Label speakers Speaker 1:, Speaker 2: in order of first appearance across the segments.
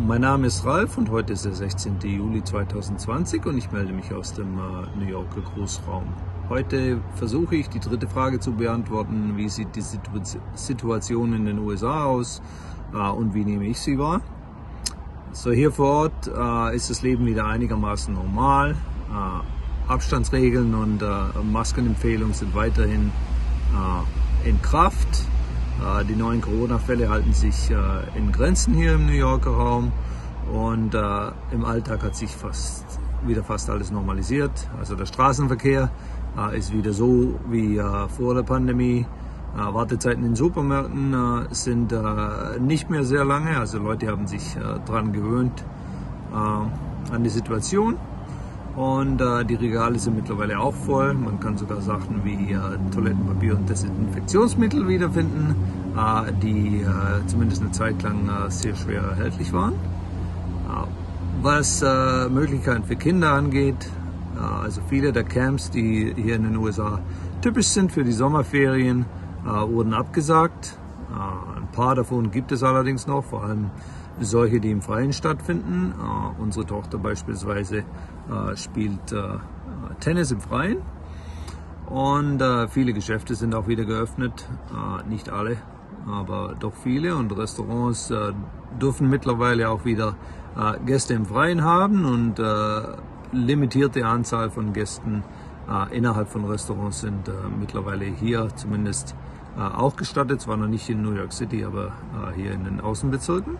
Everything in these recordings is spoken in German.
Speaker 1: Mein Name ist Ralf und heute ist der 16. Juli 2020 und ich melde mich aus dem New Yorker Großraum. Heute versuche ich, die dritte Frage zu beantworten: Wie sieht die Situation in den USA aus und wie nehme ich sie wahr? So, hier vor Ort ist das Leben wieder einigermaßen normal. Abstandsregeln und Maskenempfehlungen sind weiterhin in Kraft. Die neuen Corona-Fälle halten sich in Grenzen hier im New Yorker Raum und im Alltag hat sich wieder fast alles normalisiert. Also der Straßenverkehr ist wieder so wie vor der Pandemie. Wartezeiten in Supermärkten sind nicht mehr sehr lange, also Leute haben sich daran gewöhnt an die Situation. Und die Regale sind mittlerweile auch voll. Man kann sogar Sachen wie Toilettenpapier und Desinfektionsmittel wiederfinden, die zumindest eine Zeit lang sehr schwer erhältlich waren. Was Möglichkeiten für Kinder angeht, also viele der Camps, die hier in den USA typisch sind für die Sommerferien, wurden abgesagt. Ein paar davon gibt es allerdings noch, vor allem solche, die im Freien stattfinden. Unsere Tochter beispielsweise spielt Tennis im Freien und viele Geschäfte sind auch wieder geöffnet, nicht alle, aber doch viele, und Restaurants dürfen mittlerweile auch wieder Gäste im Freien haben und limitierte Anzahl von Gästen innerhalb von Restaurants sind mittlerweile hier zumindest auch gestattet, zwar noch nicht in New York City, aber hier in den Außenbezirken.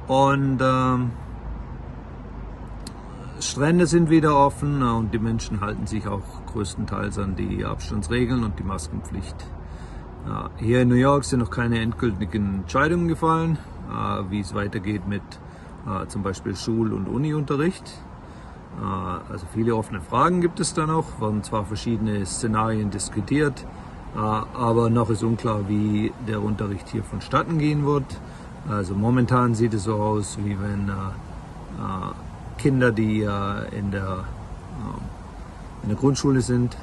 Speaker 1: Und Strände sind wieder offen und die Menschen halten sich auch größtenteils an die Abstandsregeln und die Maskenpflicht. Hier in New York sind noch keine endgültigen Entscheidungen gefallen, wie es weitergeht mit zum Beispiel Schul- und Uniunterricht. Also viele offene Fragen gibt es da noch, werden zwar verschiedene Szenarien diskutiert, aber noch ist unklar, wie der Unterricht hier vonstatten gehen wird. Also momentan sieht es so aus, wie wenn Kinder, die in der Grundschule sind,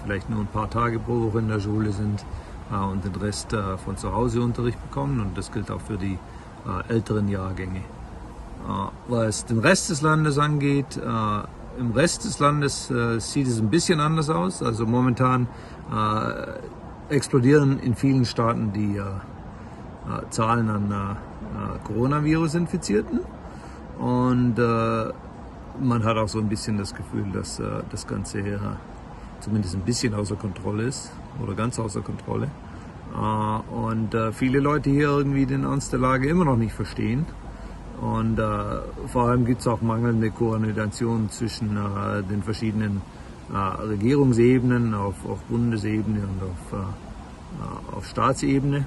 Speaker 1: vielleicht nur ein paar Tage pro Woche in der Schule sind und den Rest von zu Hause Unterricht bekommen, und das gilt auch für die älteren Jahrgänge. Was den Rest des Landes angeht, im Rest des Landes sieht es ein bisschen anders aus. Also momentan explodieren in vielen Staaten die Zahlen an Coronavirus-Infizierten, und man hat auch so ein bisschen das Gefühl, dass das Ganze zumindest ein bisschen außer Kontrolle ist oder ganz außer Kontrolle, und viele Leute hier irgendwie den Ernst der Lage immer noch nicht verstehen, und vor allem gibt es auch mangelnde Koordination zwischen den verschiedenen Regierungsebenen auf Bundesebene und auf Staatsebene.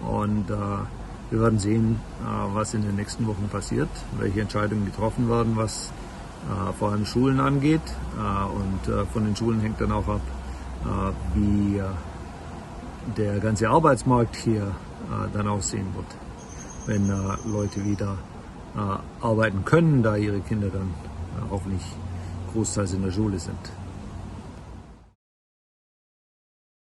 Speaker 1: Und wir werden sehen, was in den nächsten Wochen passiert, welche Entscheidungen getroffen werden, was vor allem Schulen angeht. Und von den Schulen hängt dann auch ab, wie der ganze Arbeitsmarkt hier dann aussehen wird, wenn Leute wieder arbeiten können, da ihre Kinder dann hoffentlich großteils in der Schule sind.